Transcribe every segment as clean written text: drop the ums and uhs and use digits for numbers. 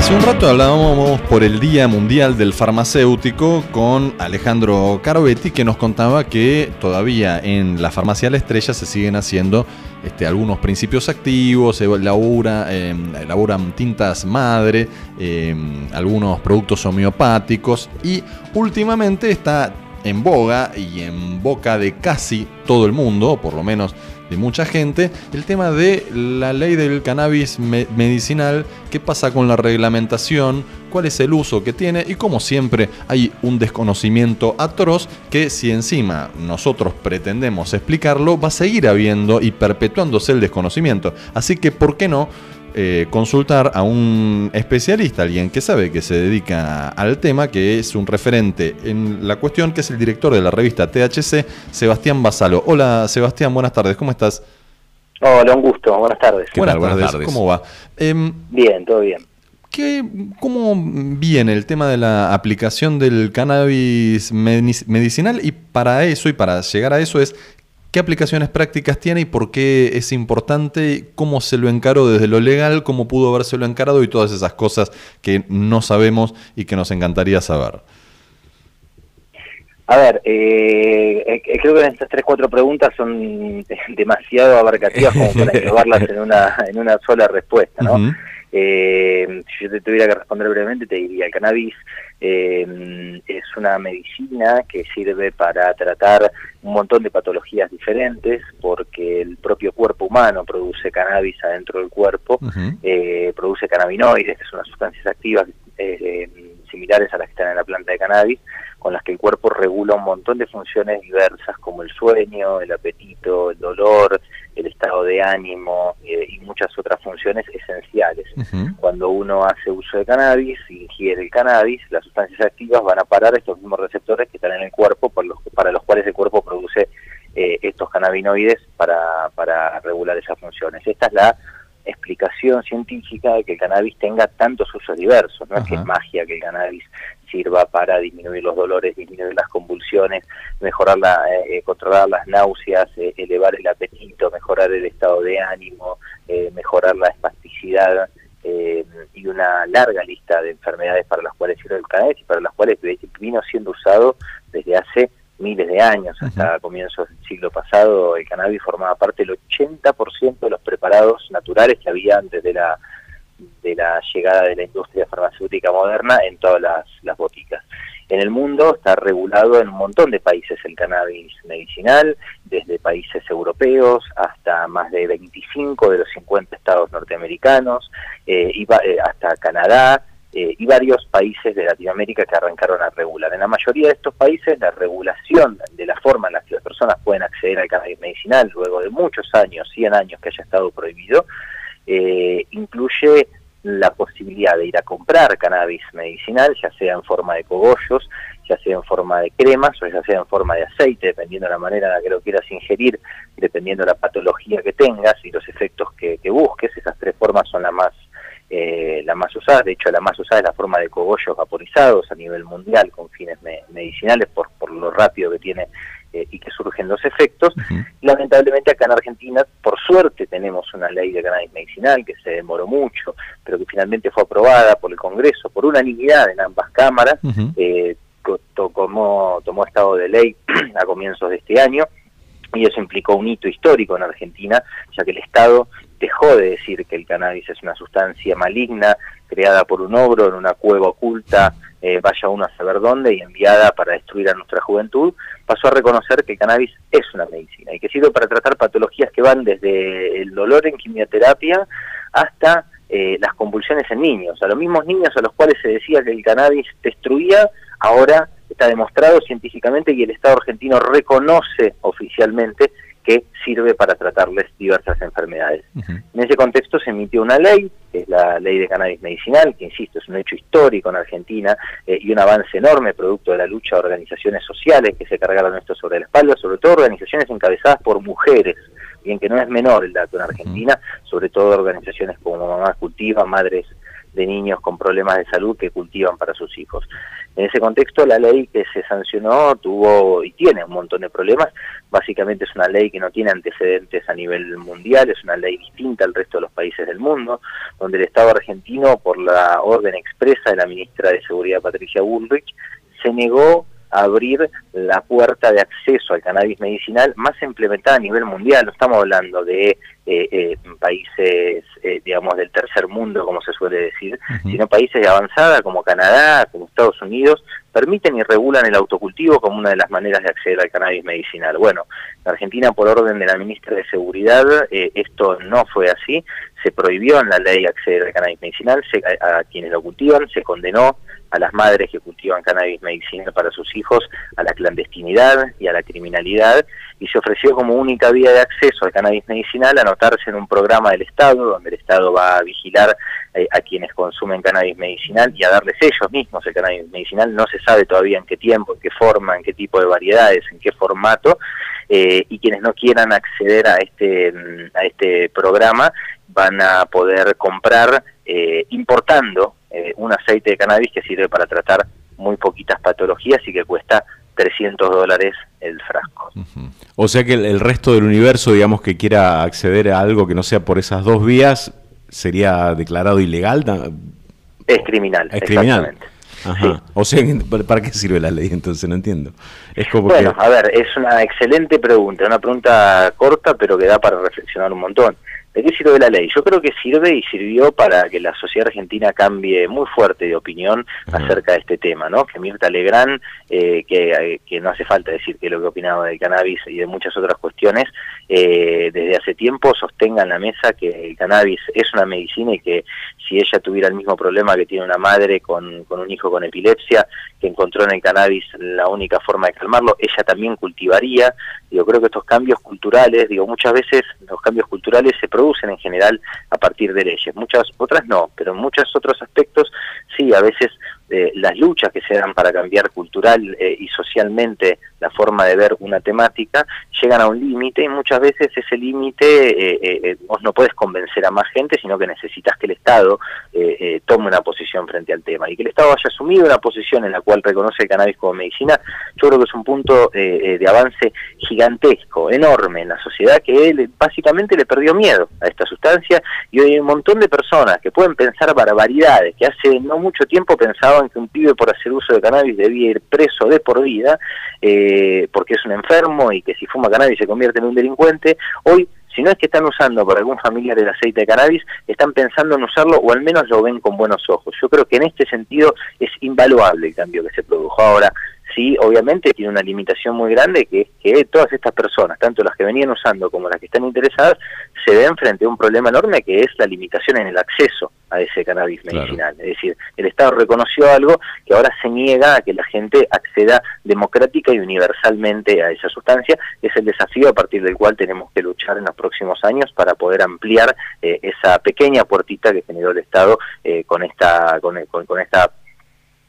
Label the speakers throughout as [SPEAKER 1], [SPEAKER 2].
[SPEAKER 1] Hace un rato hablábamos por el Día Mundial del Farmacéutico con Alejandro Carobetti, que nos contaba que todavía en la farmacia La Estrella se siguen haciendo algunos principios activos, se elaboran tintas madre, algunos productos homeopáticos, y últimamente está en boga y en boca de casi todo el mundo, o por lo menos de mucha gente, el tema de la ley del cannabis medicinal. ¿Qué pasa con la reglamentación? ¿Cuál es el uso que tiene? Y como siempre hay un desconocimiento atroz que, si encima nosotros pretendemos explicarlo, va a seguir habiendo y perpetuándose el desconocimiento. Así que, ¿por qué no consultar a un especialista, alguien que sabe, que se dedica al tema, que es un referente en la cuestión, que es el director de la revista THC, Sebastián Basalo? Hola Sebastián, buenas tardes, ¿cómo estás?
[SPEAKER 2] Hola, un gusto, buenas tardes.
[SPEAKER 1] Buenas tardes, ¿cómo va?
[SPEAKER 2] Bien, todo bien.
[SPEAKER 1] ¿Cómo viene el tema de la aplicación del cannabis medicinal? Y para llegar a eso ¿qué aplicaciones prácticas tiene y por qué es importante? ¿Cómo se lo encaró desde lo legal? ¿Cómo pudo habérselo encarado? Y todas esas cosas que no sabemos y que nos encantaría saber.
[SPEAKER 2] A ver, creo que estas 3-4 preguntas son demasiado abarcativas como para englobarlas en una sola respuesta, ¿no?
[SPEAKER 1] Uh-huh.
[SPEAKER 2] Si yo te tuviera que responder brevemente, te diría: el cannabis es una medicina que sirve para tratar un montón de patologías diferentes, porque el propio cuerpo humano produce cannabis adentro del cuerpo. Uh-huh. Produce cannabinoides, que son las sustancias activas similares a las que están en la planta de cannabis, con las que el cuerpo regula un montón de funciones diversas, como el sueño, el apetito, el dolor, el estado de ánimo y muchas otras funciones esenciales. Uh-huh. Cuando uno hace uso de cannabis, ingiere el cannabis, las sustancias activas van a parar a estos mismos receptores que están en el cuerpo, para los cuales el cuerpo produce estos cannabinoides para regular esas funciones. Esta es la explicación científica de que el cannabis tenga tantos usos diversos. No es que es magia que el cannabis sirva para disminuir los dolores, disminuir las convulsiones, controlar las náuseas, elevar el apetito, mejorar el estado de ánimo, mejorar la espasticidad y una larga lista de enfermedades para las cuales sirve el cannabis y para las cuales vino siendo usado desde hace miles de años. Hasta comienzos del siglo pasado el cannabis formaba parte del 80% de los preparados naturales que había antes de la llegada de la industria farmacéutica moderna en todas las boticas. En el mundo está regulado en un montón de países el cannabis medicinal, desde países europeos hasta más de 25 de los 50 estados norteamericanos, hasta Canadá, y varios países de Latinoamérica que arrancaron a regular. En la mayoría de estos países, la regulación de la forma en la que las personas pueden acceder al cannabis medicinal, luego de muchos años, 100 años que haya estado prohibido, incluye la posibilidad de ir a comprar cannabis medicinal, ya sea en forma de cogollos, ya sea en forma de cremas o ya sea en forma de aceite, dependiendo de la manera en la que lo quieras ingerir, dependiendo de la patología que tengas y los efectos que busques. Esas tres formas son la más usada. De hecho, la más usada es la forma de cogollos vaporizados a nivel mundial con fines medicinales por lo rápido que tiene y que surgen los efectos. Uh-huh. Lamentablemente acá en Argentina, por suerte, tenemos una ley de cannabis medicinal que se demoró mucho, pero que finalmente fue aprobada por el Congreso por unanimidad en ambas cámaras. Uh-huh. Tomó estado de ley a comienzos de este año, y eso implicó un hito histórico en Argentina, ya que el Estado dejó de decir que el cannabis es una sustancia maligna, creada por un ogro en una cueva oculta, vaya uno a saber dónde, y enviada para destruir a nuestra juventud. Pasó a reconocer que el cannabis es una medicina y que sirve para tratar patologías que van desde el dolor en quimioterapia hasta las convulsiones en niños. A los mismos niños a los cuales se decía que el cannabis destruía, ahora está demostrado científicamente y el Estado argentino reconoce oficialmente que sirve para tratarles diversas enfermedades. Uh-huh. En ese contexto se emitió una ley, que es la ley de cannabis medicinal, que insisto, es un hecho histórico en Argentina y un avance enorme producto de la lucha de organizaciones sociales que se cargaron esto sobre la espalda, sobre todo organizaciones encabezadas por mujeres, bien que no es menor el dato en Argentina, uh-huh. Sobre todo organizaciones como Mamá Cultiva, Madres de niños con problemas de salud que cultivan para sus hijos. En ese contexto, la ley que se sancionó tuvo y tiene un montón de problemas. Básicamente es una ley que no tiene antecedentes a nivel mundial, es una ley distinta al resto de los países del mundo, donde el Estado argentino, por la orden expresa de la ministra de Seguridad Patricia Bullrich, se negó a abrir la puerta de acceso al cannabis medicinal más implementada a nivel mundial. No estamos hablando de países, digamos, del tercer mundo, como se suele decir, sino países de avanzada como Canadá, como Estados Unidos, permiten y regulan el autocultivo como una de las maneras de acceder al cannabis medicinal. Bueno, en Argentina, por orden de la ministra de Seguridad, esto no fue así. Se prohibió en la ley acceder al cannabis medicinal a quienes lo cultivan, se condenó a las madres que cultivan cannabis medicinal para sus hijos a la clandestinidad y a la criminalidad, y se ofreció como única vía de acceso al cannabis medicinal anotarse en un programa del Estado, donde el Estado va a vigilar a quienes consumen cannabis medicinal y a darles ellos mismos el cannabis medicinal. No se sabe todavía en qué tiempo, en qué forma, en qué tipo de variedades, en qué formato, y quienes no quieran acceder a este programa van a poder comprar importando un aceite de cannabis que sirve para tratar muy poquitas patologías y que cuesta $300 el frasco.
[SPEAKER 3] O sea que el resto del universo, digamos, que quiera acceder a algo que no sea por esas dos vías, ¿sería declarado ilegal?
[SPEAKER 2] Es criminal,
[SPEAKER 3] es criminal.
[SPEAKER 2] Exactamente.
[SPEAKER 3] Ajá. Sí. O sea, ¿para qué sirve la ley entonces? No entiendo. Es como
[SPEAKER 2] bueno, a ver, es una excelente pregunta, una pregunta corta pero que da para reflexionar un montón. ¿De qué sirve la ley? Yo creo que sirve y sirvió para que la sociedad argentina cambie muy fuerte de opinión acerca de este tema, ¿no? Que Mirta Legrand, que no hace falta decir que lo que opinaba del cannabis y de muchas otras cuestiones, desde hace tiempo sostenga en la mesa que el cannabis es una medicina y que si ella tuviera el mismo problema que tiene una madre con un hijo con epilepsia, que encontró en el cannabis la única forma de calmarlo, ella también cultivaría. Yo creo que estos cambios culturales, muchas veces los cambios culturales se producen en general a partir de leyes, muchas otras no, pero en muchos otros aspectos sí, a veces las luchas que se dan para cambiar cultural y socialmente la forma de ver una temática llegan a un límite y muchas veces ese límite vos no puedes convencer a más gente, sino que necesitas que el Estado tome una posición frente al tema y que el Estado haya asumido una posición en la cual reconoce el cannabis como medicina. Yo creo que es un punto de avance gigantesco, enorme en la sociedad, que básicamente le perdió miedo a esta sustancia, y hoy hay un montón de personas que pueden pensar barbaridades, que hace no mucho tiempo pensaban que un pibe por hacer uso de cannabis debía ir preso de por vida, porque es un enfermo y que si fuma cannabis se convierte en un delincuente. Hoy, si no es que están usando por algún familiar el aceite de cannabis, están pensando en usarlo o al menos lo ven con buenos ojos. Yo creo que en este sentido es invaluable el cambio que se produjo. Ahora, sí, obviamente tiene una limitación muy grande, que es que todas estas personas, tanto las que venían usando como las que están interesadas, se ven frente a un problema enorme que es la limitación en el acceso a ese cannabis medicinal. Claro. Es decir, el Estado reconoció algo que ahora se niega a que la gente acceda democrática y universalmente a esa sustancia. Es el desafío a partir del cual tenemos que luchar en los próximos años para poder ampliar esa pequeña puertita que generó el Estado con esta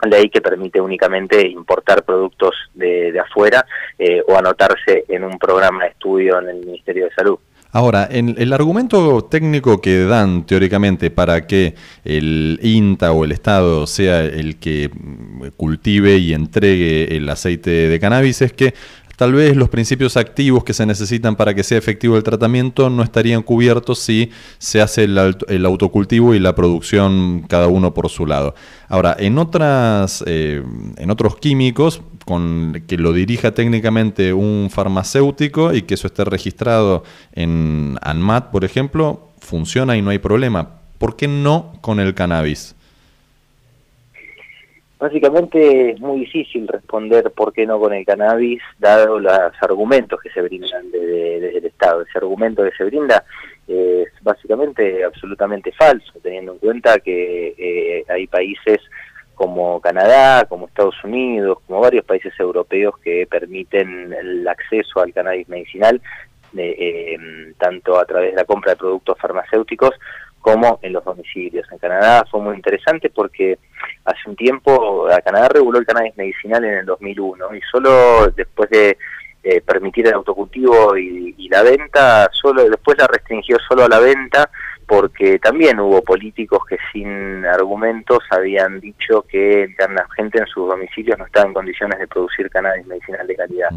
[SPEAKER 2] ley que permite únicamente importar productos de afuera o anotarse en un programa de estudio en el Ministerio de Salud.
[SPEAKER 1] Ahora, en el argumento técnico que dan teóricamente para que el INTA o el Estado sea el que cultive y entregue el aceite de cannabis es que tal vez los principios activos que se necesitan para que sea efectivo el tratamiento no estarían cubiertos si se hace el autocultivo y la producción cada uno por su lado. Ahora, en otros químicos, con que lo dirija técnicamente un farmacéutico y que eso esté registrado en ANMAT, por ejemplo, funciona y no hay problema. ¿Por qué no con el cannabis?
[SPEAKER 2] Básicamente es muy difícil responder por qué no con el cannabis, dado los argumentos que se brindan desde el Estado. Ese argumento que se brinda es básicamente absolutamente falso, teniendo en cuenta que hay países como Canadá, como Estados Unidos, como varios países europeos que permiten el acceso al cannabis medicinal, tanto a través de la compra de productos farmacéuticos como en los domicilios. En Canadá fue muy interesante porque hace un tiempo Canadá reguló el cannabis medicinal en el 2001 y solo después de permitir el autocultivo y la venta, solo después la restringió solo a la venta porque también hubo políticos que sin argumentos habían dicho que la gente en sus domicilios no estaba en condiciones de producir cannabis medicinal de calidad.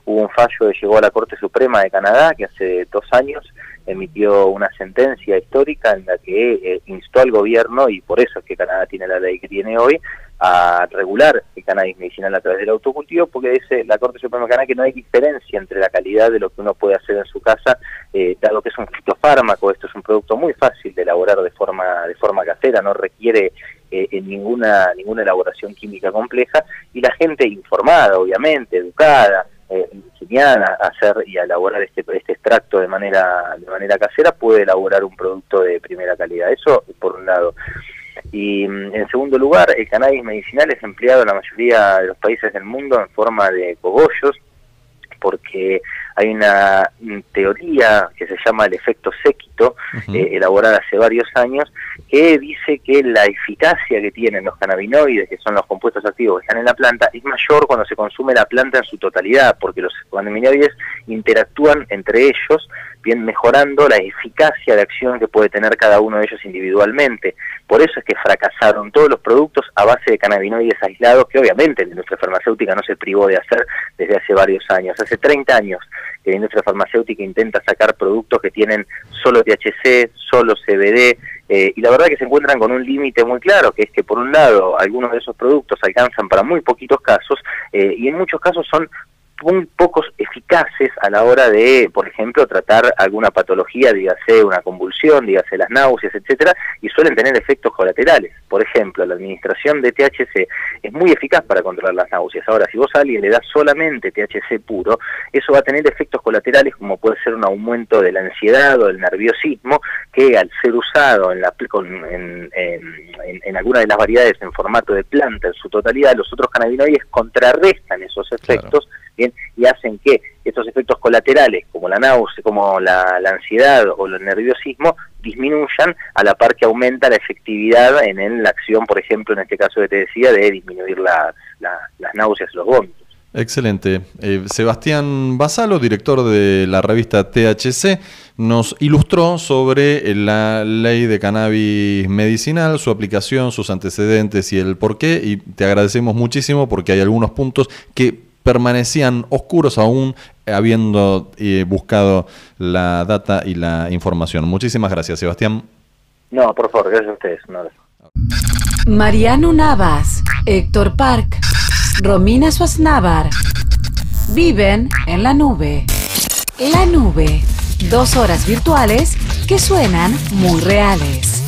[SPEAKER 2] Hubo un fallo que llegó a la Corte Suprema de Canadá, que hace 2 años emitió una sentencia histórica en la que instó al gobierno, y por eso es que Canadá tiene la ley que tiene hoy, a regular el cannabis medicinal a través del autocultivo, porque dice la Corte Suprema de Canadá que no hay diferencia entre la calidad de lo que uno puede hacer en su casa, dado que es un fitofármaco. Esto es un producto muy fácil de elaborar de forma casera, no requiere ninguna elaboración química compleja, y la gente informada, obviamente, educada, enseñada a hacer y a elaborar este extracto de manera casera, puede elaborar un producto de primera calidad. Eso por un lado. Y en segundo lugar, el cannabis medicinal es empleado en la mayoría de los países del mundo en forma de cogollos, porque hay una teoría que se llama el efecto séquito, elaborada hace varios años, que dice que la eficacia que tienen los cannabinoides, que son los compuestos activos que están en la planta, es mayor cuando se consume la planta en su totalidad, porque los cannabinoides interactúan entre ellos, bien mejorando la eficacia de acción que puede tener cada uno de ellos individualmente. Por eso es que fracasaron todos los productos a base de cannabinoides aislados, que obviamente la industria farmacéutica no se privó de hacer desde hace varios años. Hace 30 años que la industria farmacéutica intenta sacar productos que tienen solo THC, solo CBD, y la verdad que se encuentran con un límite muy claro, que es que por un lado algunos de esos productos alcanzan para muy poquitos casos, y en muchos casos son muy pocos eficaces a la hora de, por ejemplo, tratar alguna patología, dígase una convulsión, dígase las náuseas, etcétera, y suelen tener efectos colaterales. Por ejemplo, la administración de THC es muy eficaz para controlar las náuseas. Ahora, si vos a alguien le das solamente THC puro, eso va a tener efectos colaterales como puede ser un aumento de la ansiedad o del nerviosismo, que al ser usado en alguna de las variedades en formato de planta en su totalidad, los otros cannabinoides contrarrestan esos efectos. Claro. Bien, y hacen que estos efectos colaterales, como la náusea, como la ansiedad o el nerviosismo, disminuyan a la par que aumenta la efectividad en la acción, por ejemplo, en este caso que te decía, de disminuir las náuseas y los vómitos.
[SPEAKER 1] Excelente. Sebastián Basalo, director de la revista THC, nos ilustró sobre la ley de cannabis medicinal, su aplicación, sus antecedentes y el porqué, y te agradecemos muchísimo porque hay algunos puntos que permanecían oscuros aún habiendo buscado la data y la información. Muchísimas gracias, Sebastián.
[SPEAKER 2] No, por favor, gracias a ustedes. Un abrazo.
[SPEAKER 4] Mariano Navas, Héctor Park, Romina Suaznavar viven en la nube. La nube, 2 horas virtuales que suenan muy reales.